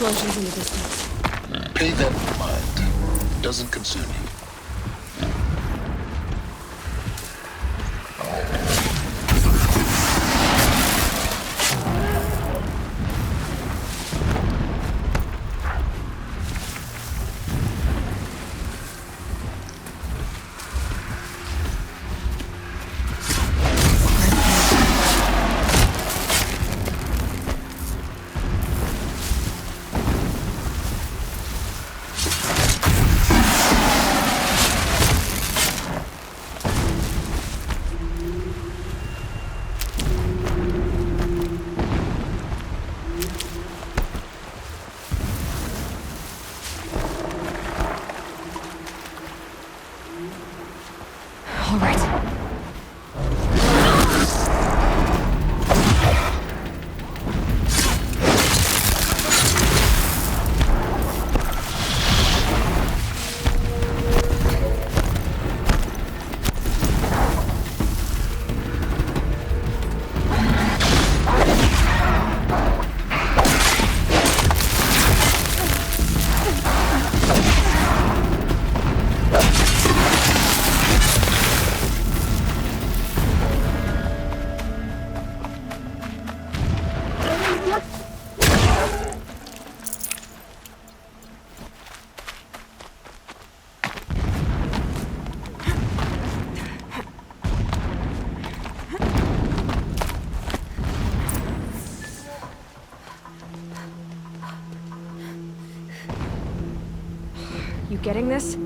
explosions in the distance. Pay that in mind. Doesn't concern you. All right. You getting this?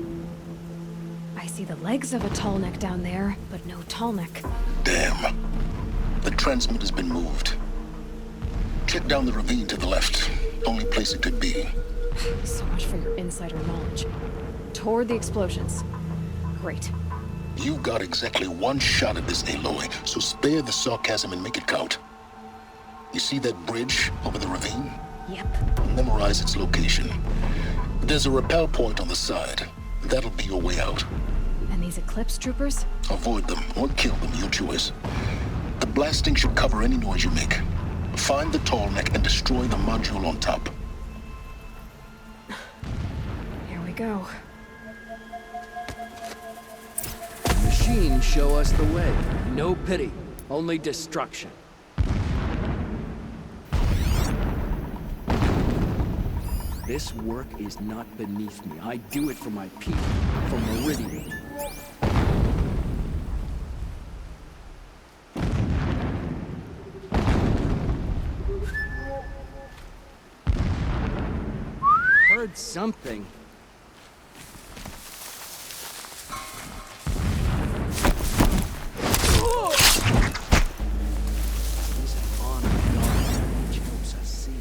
I see the legs of a Tallneck down there, but no Tallneck. Damn. The transmitter's been moved. Check down the ravine to the left. Only place it could be. So much for your insider knowledge. Toward the explosions. Great. You got exactly one shot at this, Aloy, so spare the sarcasm and make it count. You see that bridge over the ravine? Yep. Memorize its location. There's a rappel point on the side. That'll be your way out. And these Eclipse troopers? Avoid them or kill them, your choice. The blasting should cover any noise you make. Find the Tallneck and destroy the module on top. Here we go. Machines show us the way. No pity, only destruction. This work is not beneath me. I do it for my people, for Meridian. Heard something. He's an honored guard, which helps us see.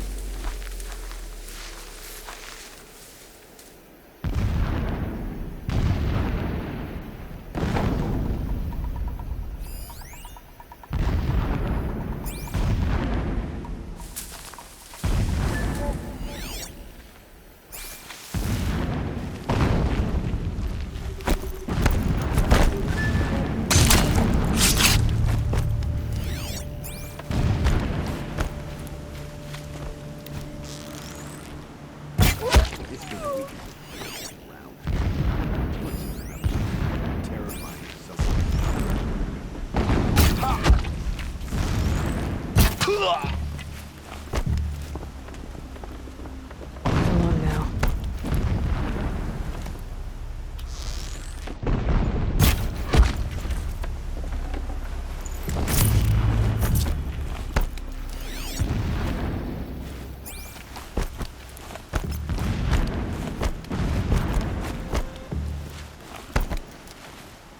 Along now.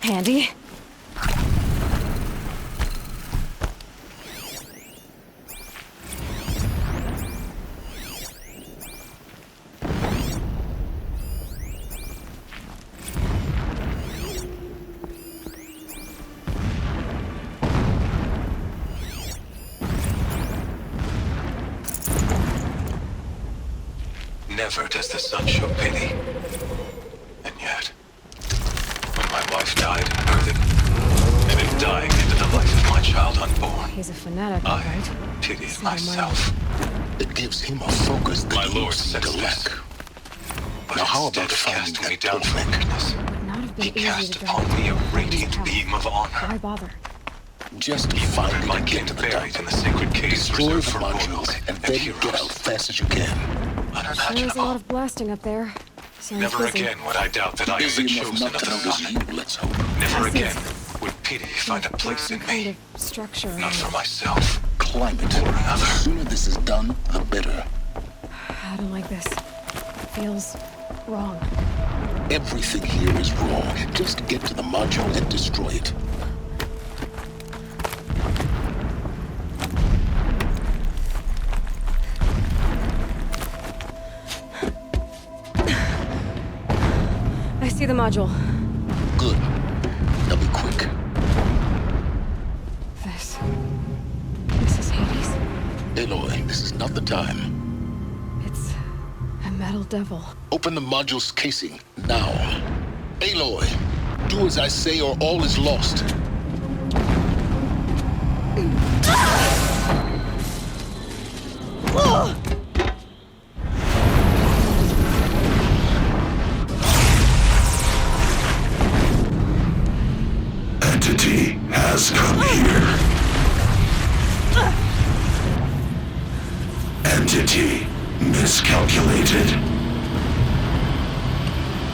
Handy. Never does the sun show pity. And yet, when my wife died in Earthen, and in dying into the the life of my child unborn. He's a fanatic, all I right? pitied Single-minded. myself. It gives him a focus that My he lord seemed to says lack. this. But Now, how instead about of finding casting me that down for turtleneck? weakness, Would not have been he easy cast to upon drive me a He's radiant path. beam of honor. Why bother? Just He find ordered it my and kin get to the buried top. in the sacred caves Destroy the reserved for modules royals and and then get out heroes. fast as you can. Sure is a lot Unimaginable. of blasting up there. Sounds Never busy. again would I doubt that I am Busy the enough chosen not of to the notice sun. you, let's hope. Never I see again it. would pity find a place Some in kind me. of structure. Not for myself. Climb it. Or another. The sooner this is done, the better. I don't like this. Feels wrong. Everything here is wrong. Just get to the module and destroy it. I see the module. Good. Now be quick. This is Hades. Aloy, this is not the time. It's a metal devil. Open the module's casing, now. Aloy, do as I say or all is lost. Entity has come here. Entity miscalculated.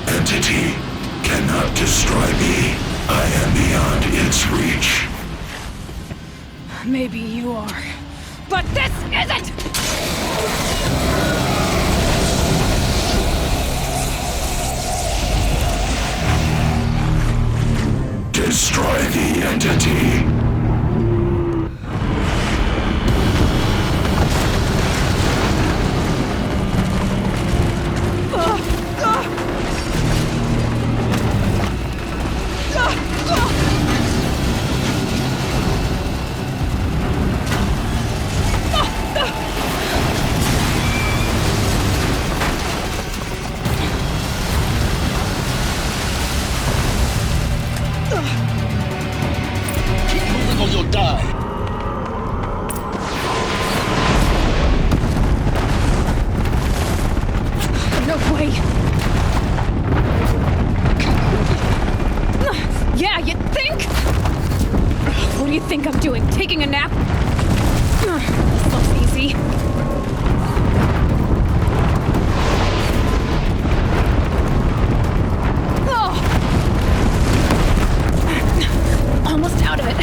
Entity cannot destroy me. I am beyond its reach. Maybe you are. But this isn't! Destroy the entity. Keep moving or you'll die. No way! Keep moving. Yeah, you think? What do you think I'm doing? Taking a nap? This looks easy. Oh. Almost out of it.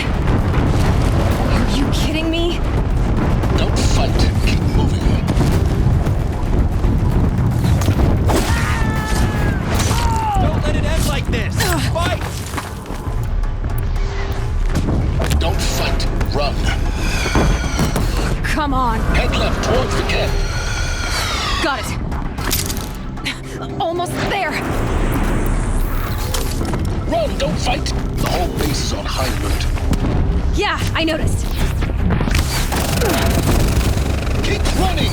Are you kidding me? Don't fight. Keep moving. Don't let it end like this! Fight! Don't fight. Run. Come on. Head left towards the camp. Got it. Almost there. Run, don't fight. The whole base is on high alert. Yeah, I noticed. Keep running.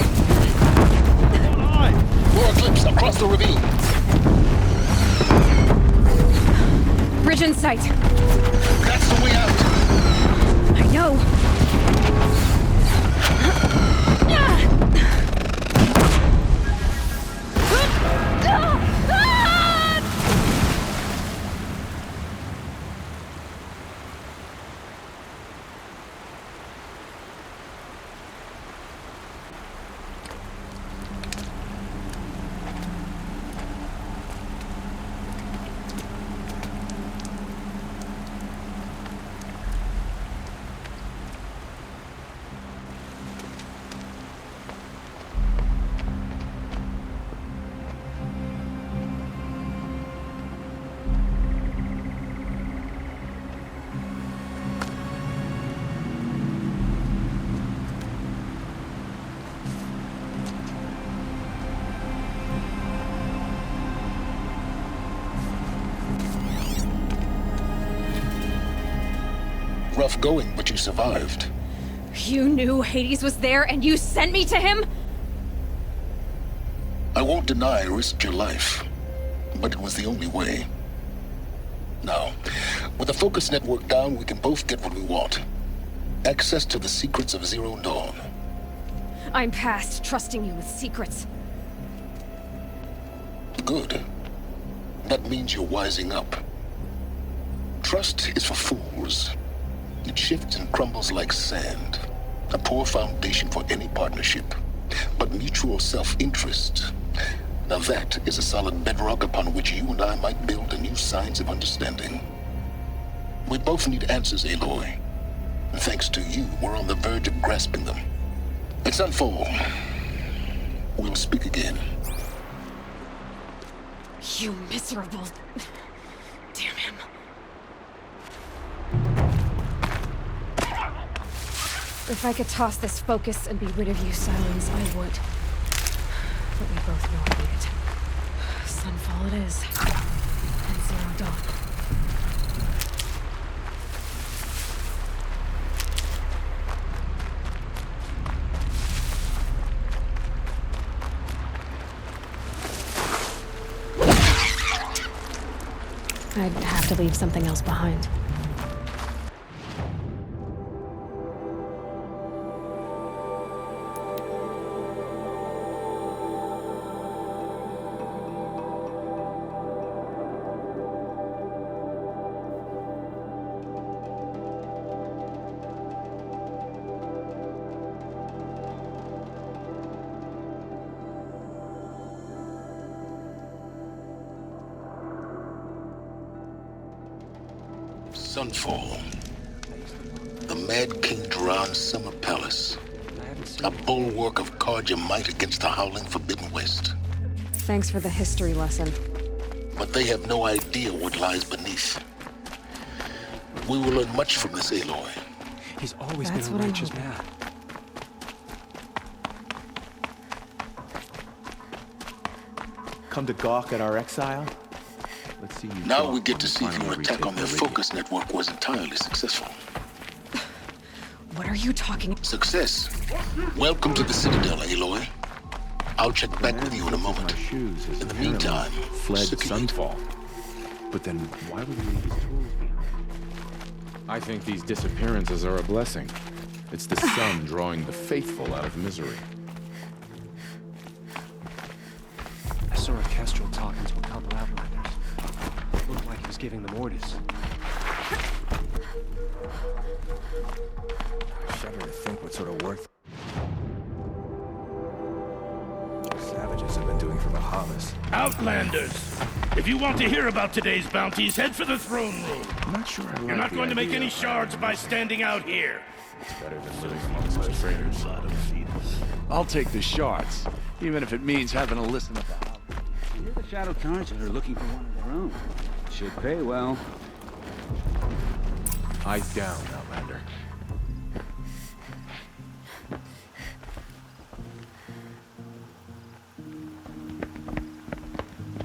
More Eclipse across the ravine. Bridge in sight. That's the way out. I know. Rough going, but you survived. You knew Hades was there and you sent me to him? I won't deny I risked your life, but it was the only way. Now, With the focus network down, we can both get what we want. Access to the secrets of Zero Dawn. I'm past trusting you with secrets. Good. That means you're wising up. Trust is for fools. It shifts and crumbles like sand. A poor foundation for any partnership. But mutual self-interest, now that is a solid bedrock upon which you and I might build a new science of understanding. We both need answers, Aloy. And thanks to you, we're on the verge of grasping them. It's Sunfall. We'll speak again. You miserable... Damn him. If I could toss this focus and be rid of you, Silence, I would. But we both know I need it. Sunfall it is. And Zero Dawn. I'd have to leave something else behind. Sunfall. The Mad King Duran's summer palace. A bulwark of Carja might against the howling Forbidden West. Thanks for the history lesson. But they have no idea what lies beneath. We will learn much from this Aloy. He's always That's been a what I'm righteous hoping. man. Come to gawk at our exile? Let's see you Now gawk we get when to you see if finally your attack on their retake the focus network was entirely successful. What are you talking... Success. Welcome to the Citadel, Aloy. I'll check back with you in a My moment. shoes is In the apparently meantime, fled circulate. Sunfall. But then why would he leave his tools behind? I think these disappearances are a blessing. It's the sun drawing the faithful out of misery. I saw a Kestrel talking to a couple Outlanders. Looked like he was giving them orders. I shudder to think what sort of work savages have been doing for Bahavas. Outlanders! If you want to hear about today's bounties, head for the throne room. I'm not sure I like You're not the going to make idea any of shards by standing out here. It's better than living amongst strangers. I'll take the shards, even if it means having to listen to Bahamut. You're the Shadow Cards that are looking for one of their own. Should pay well. Eyes down, Outlander.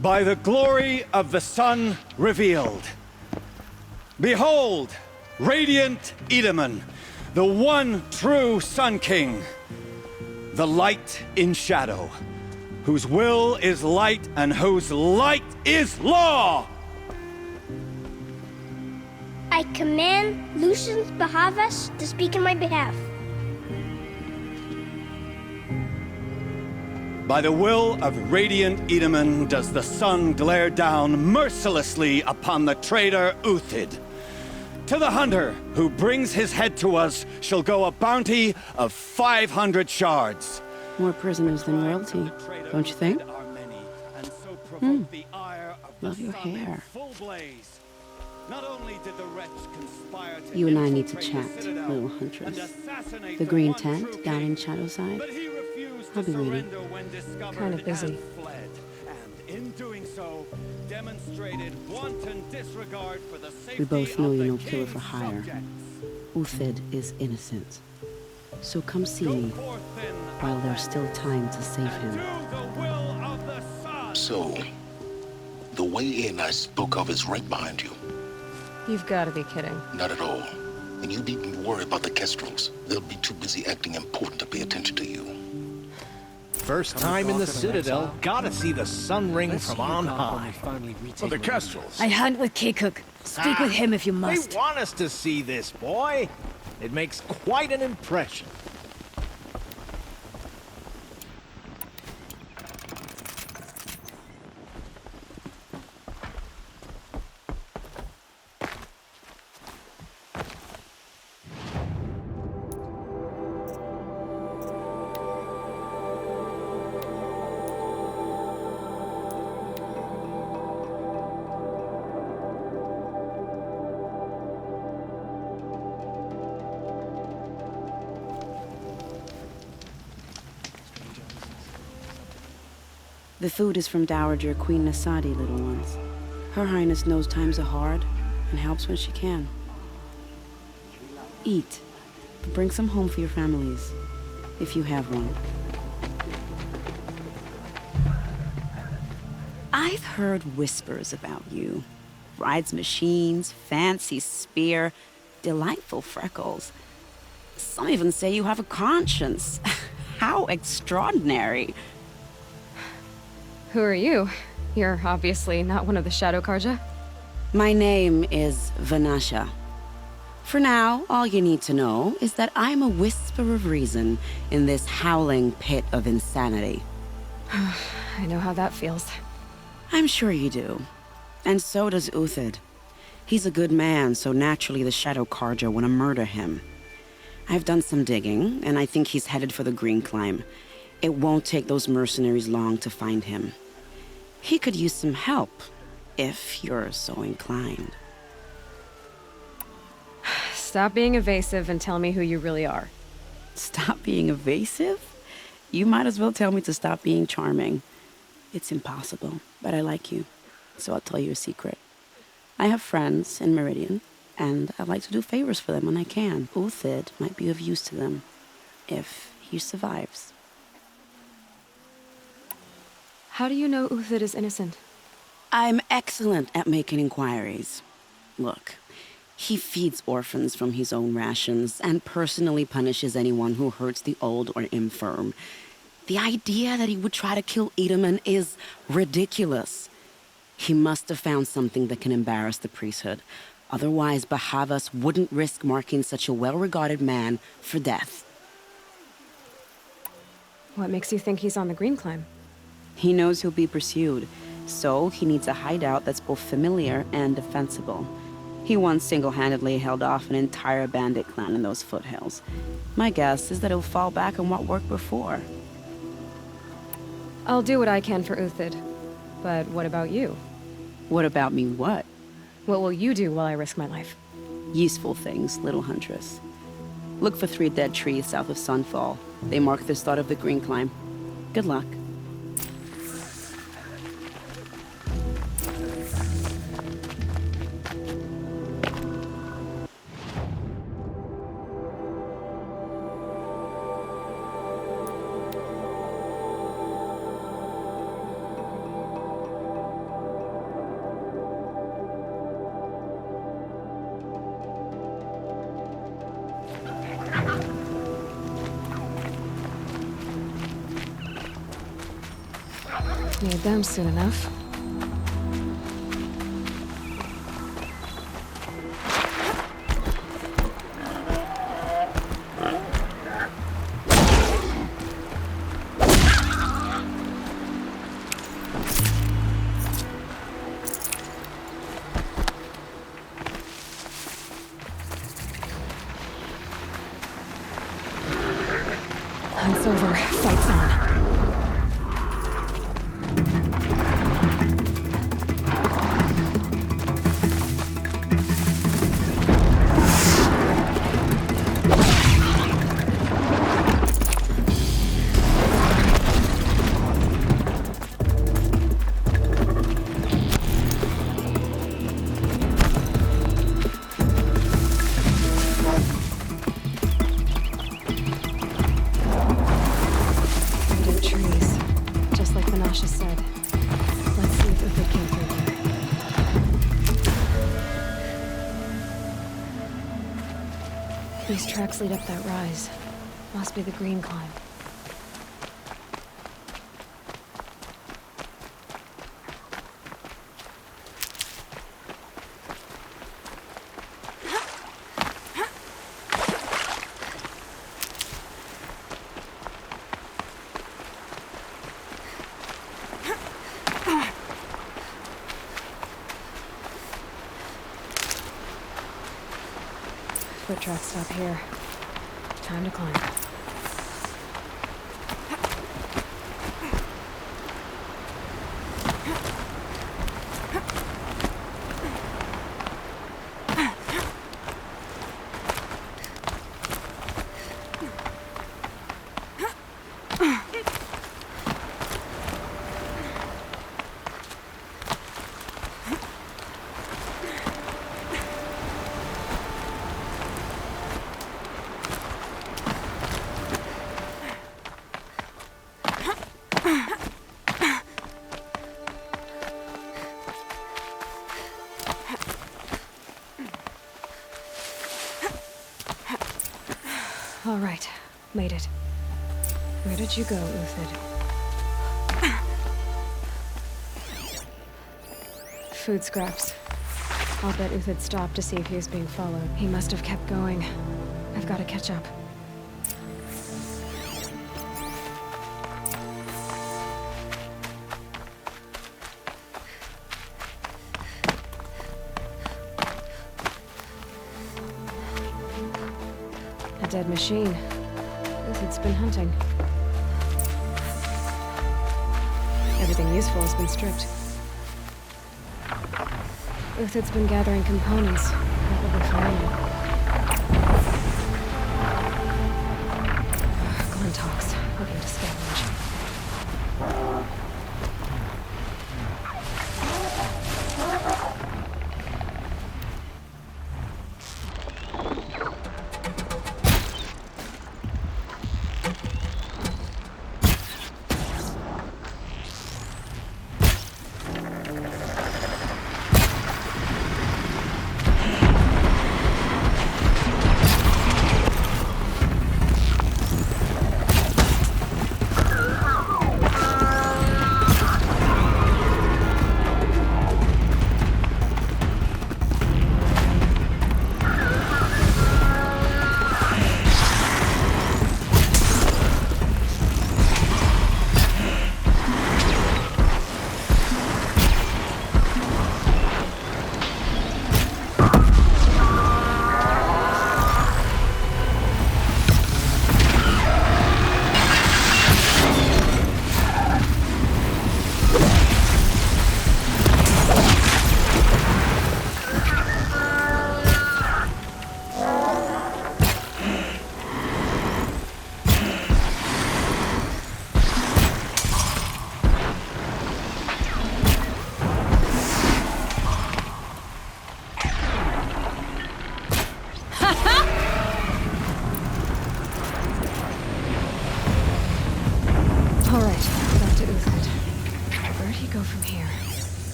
By the glory of the sun revealed. Behold, radiant Edaman, the one true Sun King, the light in shadow, whose will is light and whose light is law! I command Lucius Bahavas to speak in my behalf. By the will of radiant Edaman does the sun glare down mercilessly upon the traitor Uthid. To the hunter who brings his head to us shall go a bounty of 500 shards. More prisoners than royalty, don't you think? Love your hair. You and I need to chat, little huntress. The green tent down in Shadowside. I'll be waiting. Kind of busy. We both know you're no killer for hire. Uthid is innocent. So come see me while there's still time to save him. So, the way in I spoke of is right behind you. You've got to be kidding. Not at all. And you needn't worry about the Kestrels. They'll be too busy acting important to pay attention to you. First time in the Citadel, gotta see the sun ring from on high. For the Kestrels. I hunt with K-Cook. Speak with him if you must. They want us to see this, boy. It makes quite an impression. The food is from Dowager Queen Nasadi, little ones. Her Highness knows times are hard and helps when she can. Eat, but bring some home for your families, if you have one. I've heard whispers about you. Rides machines, fancy spear, delightful freckles. Some even say you have a conscience. How extraordinary. Who are you? You're obviously not one of the Shadow Karja. My name is Vanasha. For now, all you need to know is that I'm a whisper of reason in this howling pit of insanity. I know how that feels. I'm sure you do. And so does Uthid. He's a good man, so naturally the Shadow Karja want to murder him. I've done some digging, and I think he's headed for the Green Climb. It won't take those mercenaries long to find him. He could use some help, if you're so inclined. Stop being evasive and tell me who you really are. Stop being evasive? You might as well tell me to stop being charming. It's impossible, but I like you, so I'll tell you a secret. I have friends in Meridian, and I like to do favors for them when I can. Uthid might be of use to them, if he survives. How do you know Uthid is innocent? I'm excellent at making inquiries. Look, he feeds orphans from his own rations and personally punishes anyone who hurts the old or infirm. The idea that he would try to kill Edaman is ridiculous. He must have found something that can embarrass the priesthood. Otherwise, Bahavas wouldn't risk marking such a well-regarded man for death. What makes you think he's on the Green Climb? He knows he'll be pursued, so he needs a hideout that's both familiar and defensible. He once single-handedly held off an entire bandit clan in those foothills. My guess is that he'll fall back on what worked before. I'll do what I can for Uthid. But what about you? What about me what? What will you do while I risk my life? Useful things, little huntress. Look for 3 dead trees south of Sunfall. They mark the start of the Green Climb. Good luck. Need them soon enough. Hunt's over. Fight's on. These tracks lead up that rise. Must be the Green Climb. tracks stop here. Time to climb. All right, made it. Where did you go, Uthid? Food scraps. I'll bet Uthid stopped to see if he was being followed. He must have kept going. I've got to catch up. Dead machine. Uthid's been hunting. Everything useful has been stripped. Uthid's been gathering components, probably for ammo. Glenn talks, looking to scavenge.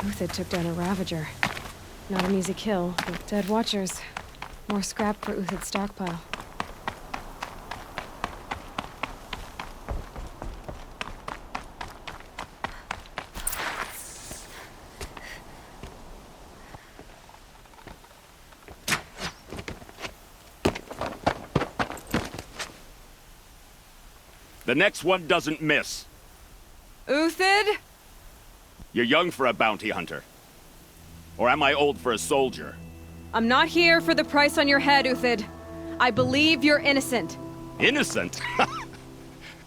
Uthid took down a Ravager. Not an easy kill, but dead watchers. More scrap for Uthid's stockpile. The next one doesn't miss. Uthid? You're young for a bounty hunter. Or am I old for a soldier? I'm not here for the price on your head, Uthid. I believe you're innocent. Innocent?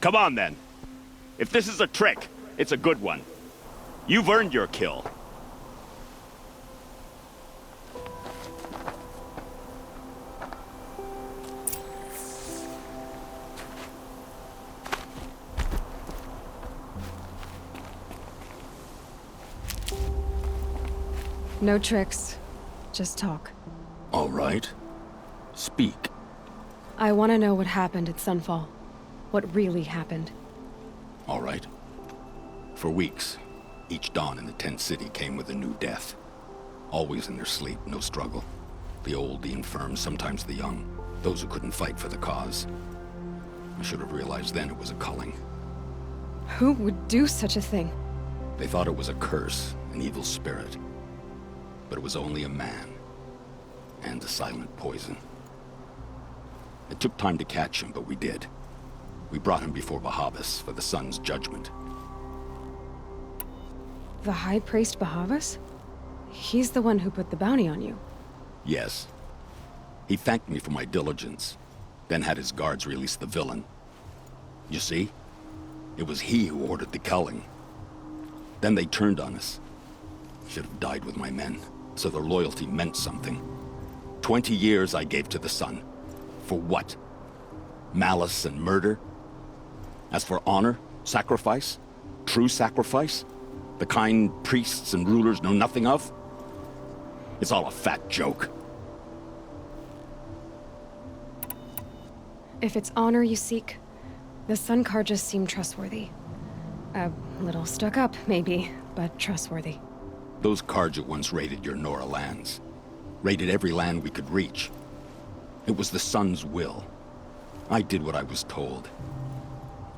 Come on, then. If this is a trick, it's a good one. You've earned your kill. No tricks. Just talk. All right. Speak. I want to know what happened at Sunfall. What really happened. All right. For weeks, each dawn in the tent city came with a new death. Always in their sleep, no struggle. The old, the infirm, sometimes the young. Those who couldn't fight for the cause. I should have realized then it was a culling. Who would do such a thing? They thought it was a curse, an evil spirit. But it was only a man. And a silent poison. It took time to catch him, but we did. We brought him before Bahavas for the sun's judgment. The High Priest Bahavas? He's the one who put the bounty on you. Yes. He thanked me for my diligence, then had his guards release the villain. You see? It was he who ordered the culling. Then they turned on us. Should have died with my men, so their loyalty meant something. 20 years I gave to the Sun. For what? Malice and murder? As for honor, sacrifice, true sacrifice, the kind priests and rulers know nothing of, it's all a fat joke. If it's honor you seek, the Sun Carja seem trustworthy. A little stuck up, maybe, but trustworthy. Those Carja once raided your Nora lands. Raided every land we could reach. It was the Sun's will. I did what I was told.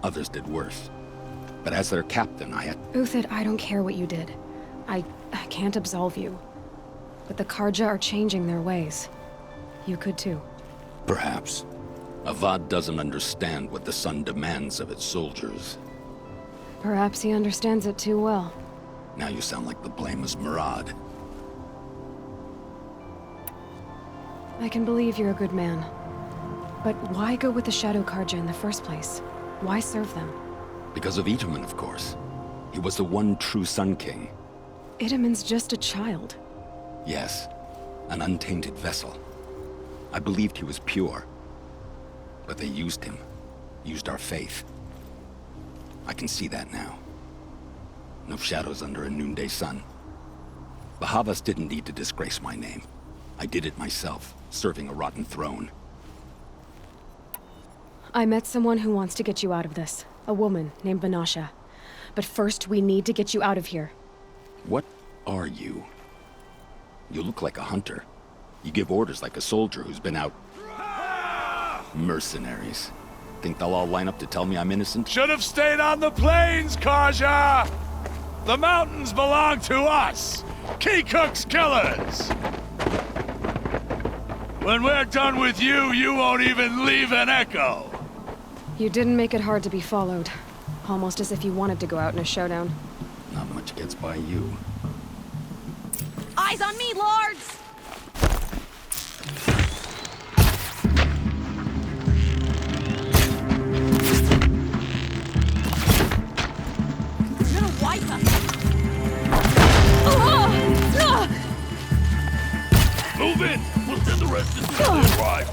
Others did worse. But as their captain, I had... Uthid, I don't care what you did. I can't absolve you. But the Carja are changing their ways. You could too. Perhaps. Avad doesn't understand what the Sun demands of its soldiers. Perhaps he understands it too well. Now you sound like the blameless Murad. I can believe you're a good man. But why go with the Shadow Carja in the first place? Why serve them? Because of Itamen, of course. He was the one true Sun King. Itamen's just a child. Yes, an untainted vessel. I believed he was pure. But they used him. Used our faith. I can see that now. No shadows under a noonday sun. Bahavas didn't need to disgrace my name. I did it myself, serving a rotten throne. I met someone who wants to get you out of this. A woman named Vanasha. But first, we need to get you out of here. What are you? You look like a hunter. You give orders like a soldier who's been out... Mercenaries. Think they'll all line up to tell me I'm innocent? Should have stayed on the plains, Carja! The mountains belong to us! Keecook's killers! When we're done with you, you won't even leave an echo! You didn't make it hard to be followed. Almost as if you wanted to go out in a showdown. Not much gets by you. Eyes on me, lords! You're gonna wipe us! Move in! We'll send the rest as soon as they arrive.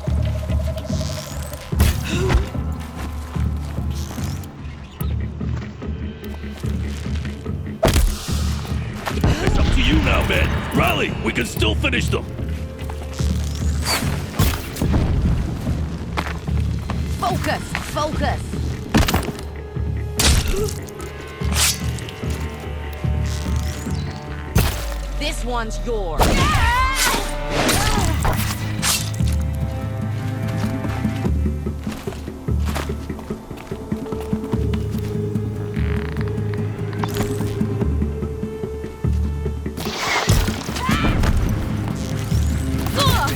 It's up to you now, man. Rally! We can still finish them! Focus! Focus! This one's yours.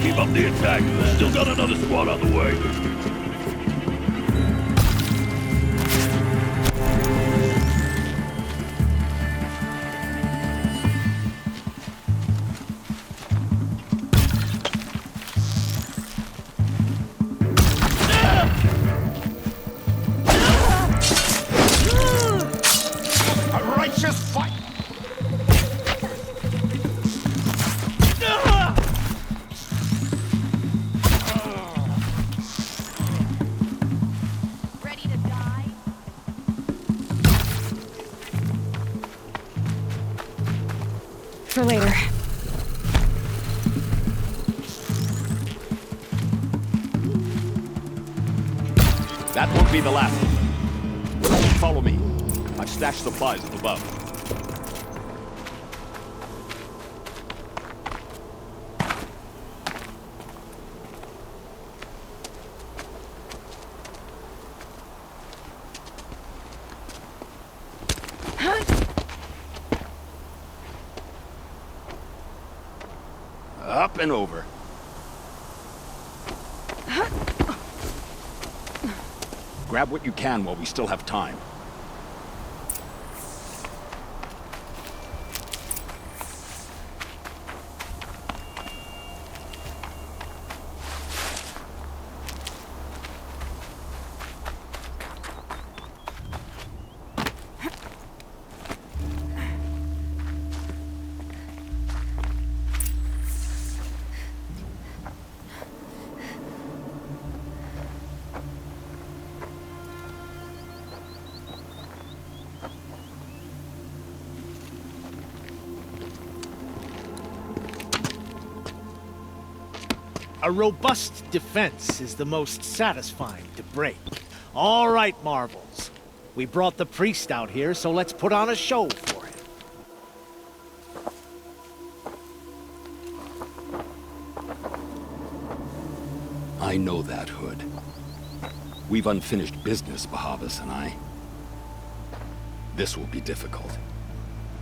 Keep up the attack. Still got another squad on the way. For later. That won't be the last. Follow me. I've stashed supplies up above. Up and over. Grab what you can while we still have time. A robust defense is the most satisfying to break. All right, Marvels. We brought the priest out here, so let's put on a show for him. I know that, Hood. We've unfinished business, Bahavas and I. This will be difficult.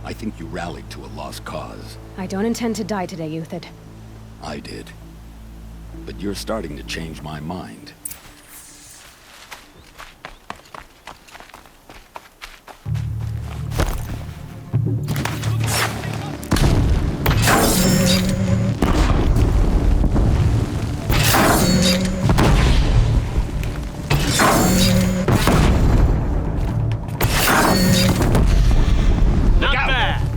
I think you rallied to a lost cause. I don't intend to die today, Uthid. I did. But you're starting to change my mind.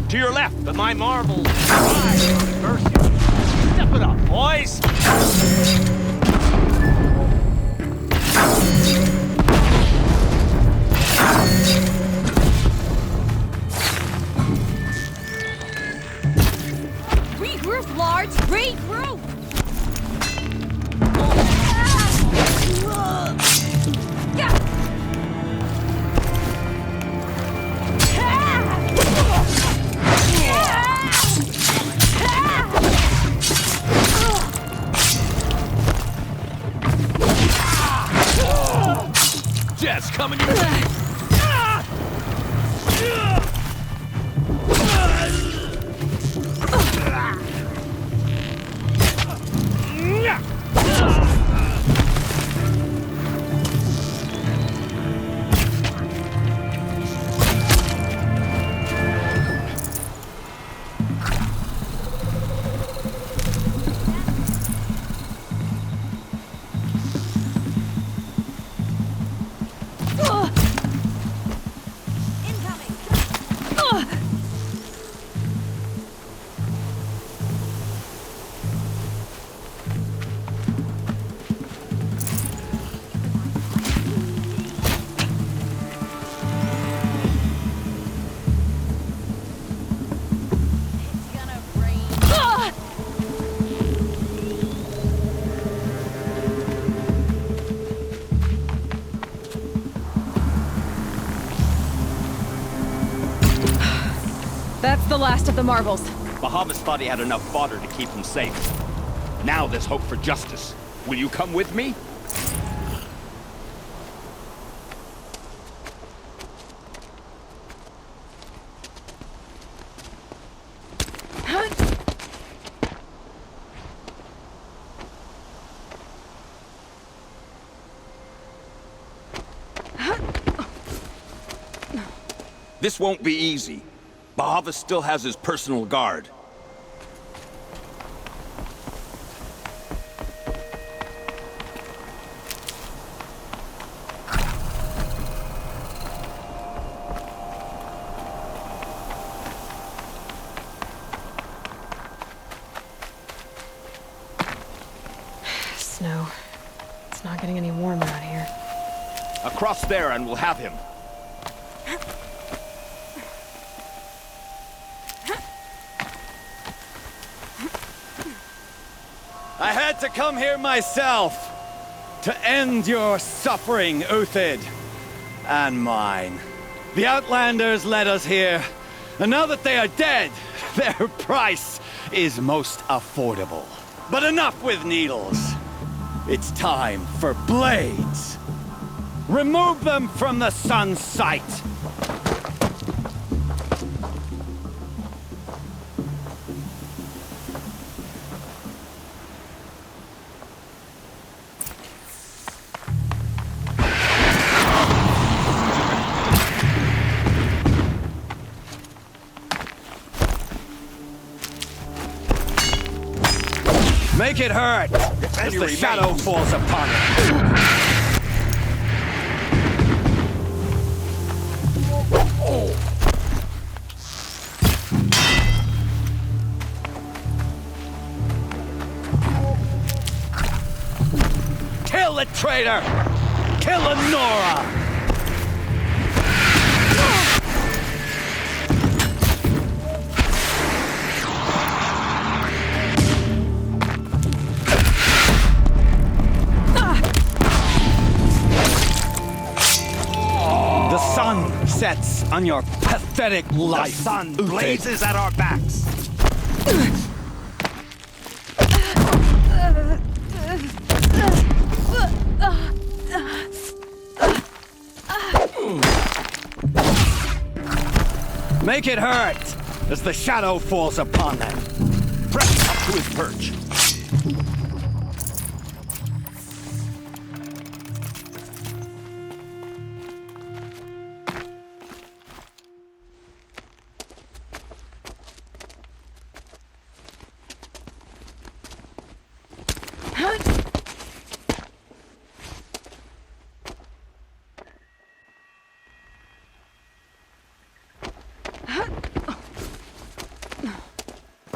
To your left, but my marbles. Step it up, boys. Regroup, Large! Regroup! Jess, coming your way. That's the last of the Marvels. Bahavas thought he had enough fodder to keep him safe. Now there's hope for justice. Will you come with me? This won't be easy. Bahavas still has his personal guard. Snow. It's not getting any warmer out here. Across there and we'll have him. I had to come here myself to end your suffering, Uthid, and mine. The Outlanders led us here, and now that they are dead, their price is most affordable. But enough with needles. It's time for blades. Remove them from the sun's sight. Make it hurt as the shadow falls upon it. Kill the traitor! Kill Nora! sets on your pathetic life. The sun Uthid. blazes at our backs. Make it hurt as the shadow falls upon them. Press up to his perch.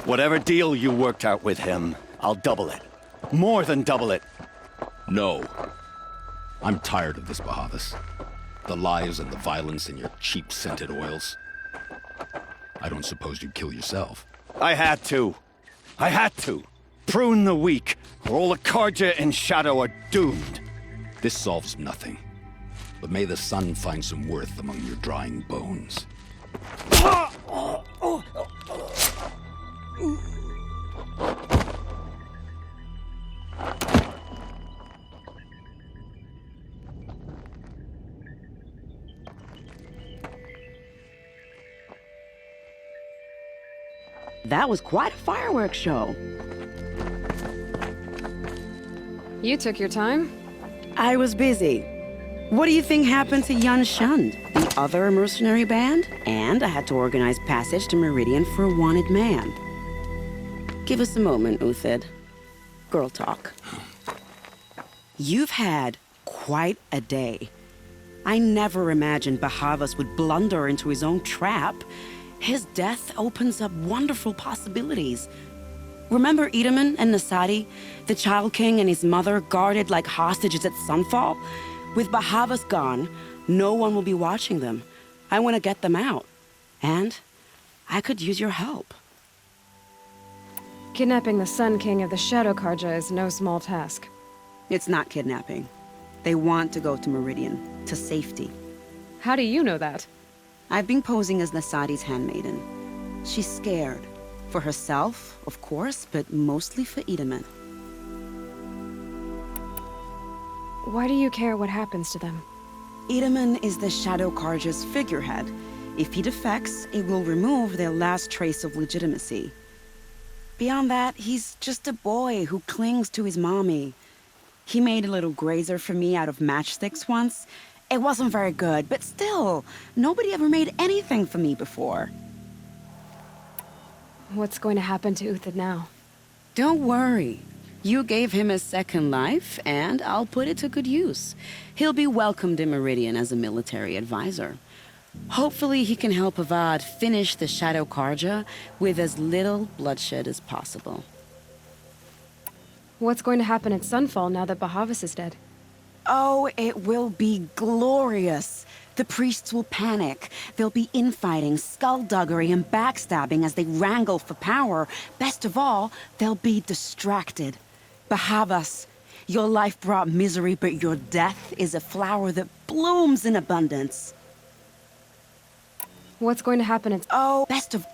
Whatever deal you worked out with him, I'll double it. More than double it. No. I'm tired of this, Bahavas. The lies and the violence and your cheap scented oils. I don't suppose you'd kill yourself. I had to. I had to. Prune the weak, or all the Karja in Shadow are doomed. This solves nothing. But may the sun find some worth among your drying bones. That was quite a fireworks show. You took your time? I was busy. What do you think happened to Yun Shund, the other mercenary band? And I had to organize passage to Meridian for a wanted man. Give us a moment, Uthid. Girl talk. You've had quite a day. I never imagined Bahavas would blunder into his own trap. His death opens up wonderful possibilities. Remember Edaman and Nasadi, the Child King and his mother guarded like hostages at Sunfall? With Bahavas gone, no one will be watching them. I want to get them out. And I could use your help. Kidnapping the Sun King of the Shadow Karja is no small task. It's not kidnapping. They want to go to Meridian, to safety. How do you know that? I've been posing as Nasadi's handmaiden. She's scared. For herself, of course, but mostly for Edaman. Why do you care what happens to them? Edaman is the Shadow Karja's figurehead. If he defects, it will remove their last trace of legitimacy. Beyond that, he's just a boy who clings to his mommy. He made a little grazer for me out of matchsticks once. It wasn't very good, but still, nobody ever made anything for me before. What's going to happen to Uthid now? Don't worry. You gave him a second life, and I'll put it to good use. He'll be welcomed in Meridian as a military advisor. Hopefully he can help Avad finish the Shadow Karja with as little bloodshed as possible. What's going to happen at Sunfall now that Bahavas is dead? Oh, it will be glorious. The priests will panic. There'll be infighting, skullduggery, and backstabbing as they wrangle for power. Best of all, they'll be distracted. Bahavas, your life brought misery, but your death is a flower that blooms in abundance. What's going to happen at... Oh, best of...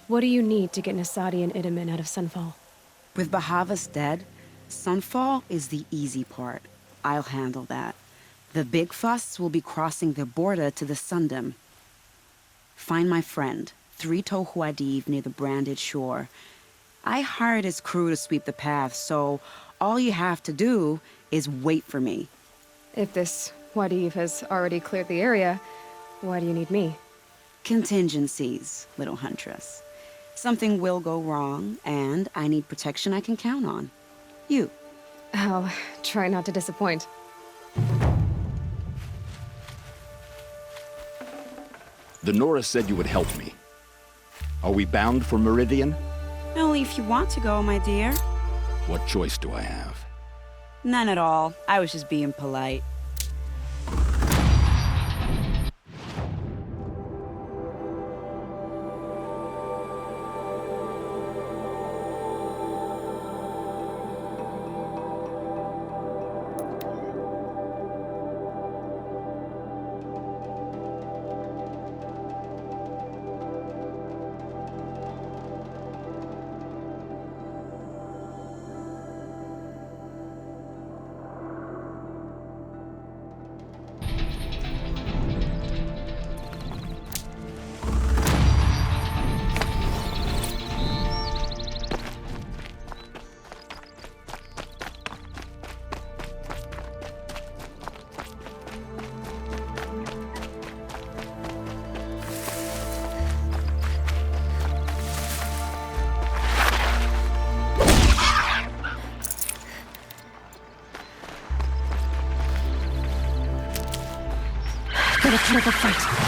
What do you need to get Nasadi and Edaman out of Sunfall? With Bahavas dead, Sunfall is the easy part. I'll handle that. The big fuss will be crossing the border to the Sundom. Find my friend, 3 Tohuadiv near the Branded Shore. I hired his crew to sweep the path, so all you have to do is wait for me. If this Wadiv has already cleared the area, why do you need me? Contingencies, little huntress. Something will go wrong, and I need protection I can count on. You. I'll try not to disappoint. The Nora said you would help me. Are we bound for Meridian? Only if you want to go, my dear. What choice do I have? None at all. I was just being polite. gonna kill the fight.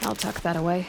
I'll tuck that away.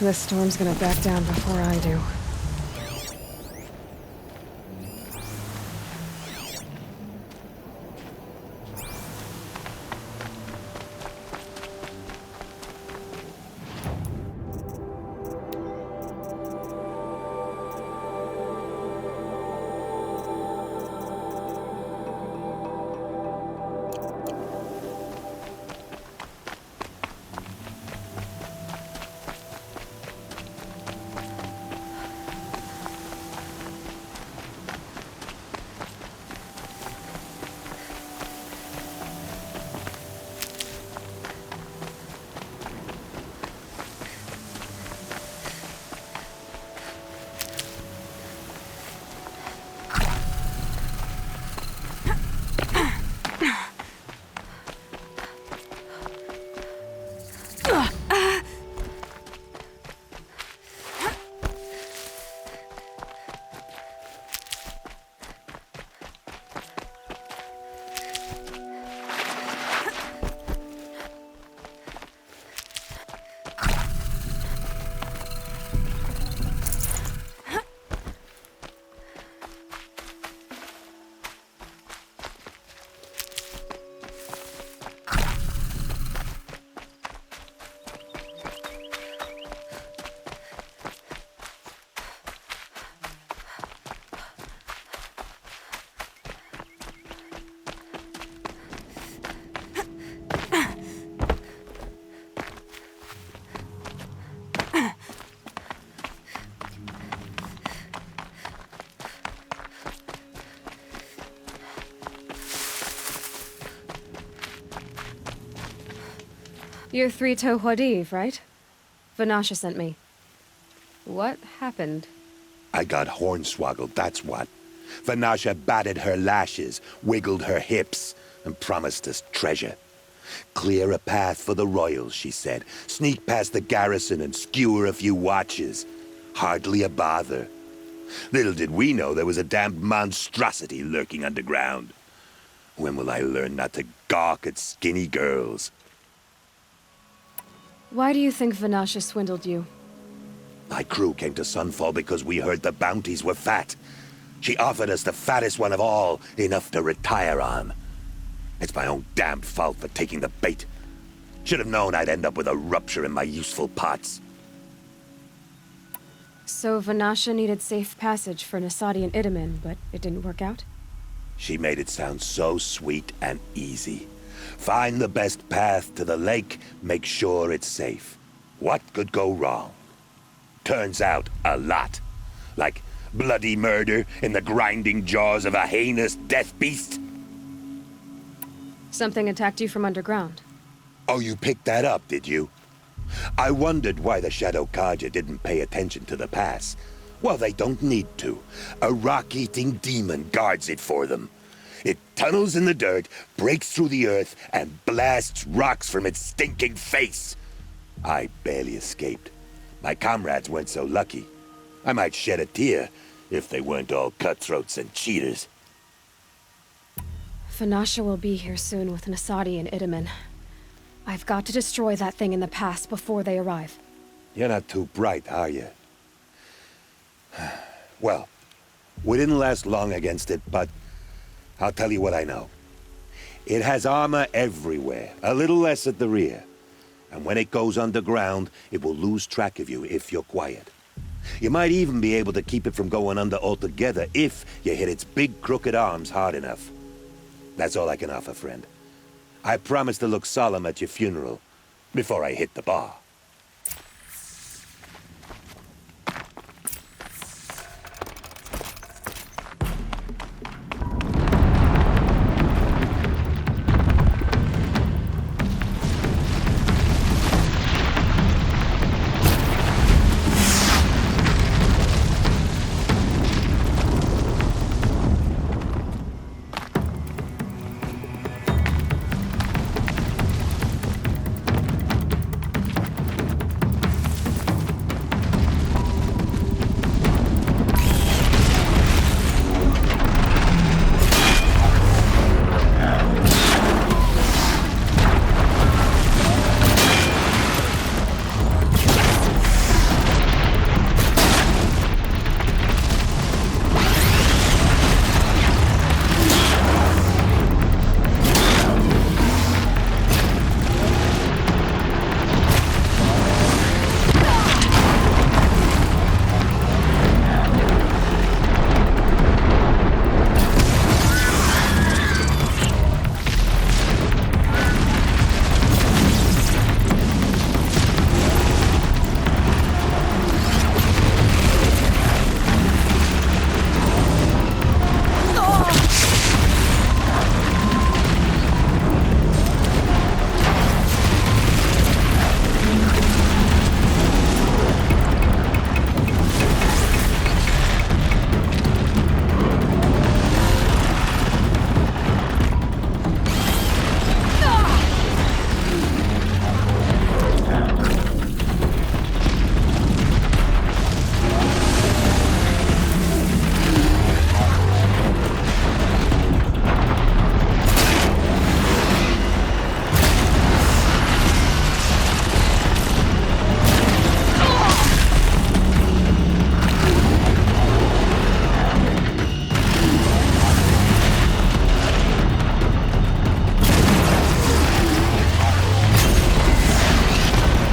This storm's gonna back down before I do. You're Three-Toe Huadiv, right? Vanasha sent me. What happened? I got hornswoggled, that's what. Vanasha batted her lashes, wiggled her hips, and promised us treasure. Clear a path for the royals, she said. Sneak past the garrison and skewer a few watches. Hardly a bother. Little did we know there was a damned monstrosity lurking underground. When will I learn not to gawk at skinny girls? Why do you think Vanasha swindled you? My crew came to Sunfall because we heard the bounties were fat. She offered us the fattest one of all, enough to retire on. It's my own damned fault for taking the bait. Should have known I'd end up with a rupture in my useful parts. So Vanasha needed safe passage for Nasadi and Itamen, but it didn't work out? She made it sound so sweet and easy. Find the best path to the lake, make sure it's safe. What could go wrong? Turns out, a lot. Like bloody murder in the grinding jaws of a heinous death beast. Something attacked you from underground. Oh, you picked that up, did you? I wondered why the Shadow Carja didn't pay attention to the pass. Well, they don't need to. A rock-eating demon guards it for them. It tunnels in the dirt, breaks through the earth, and blasts rocks from its stinking face. I barely escaped. My comrades weren't so lucky. I might shed a tear if they weren't all cutthroats and cheaters. Vanasha will be here soon with Nasadi and Itamen. I've got to destroy that thing in the pass before they arrive. You're not too bright, are you? Well, we didn't last long against it, but I'll tell you what I know. It has armor everywhere, a little less at the rear. And when it goes underground, it will lose track of you if you're quiet. You might even be able to keep it from going under altogether if you hit its big crooked arms hard enough. That's all I can offer, friend. I promise to look solemn at your funeral before I hit the bar.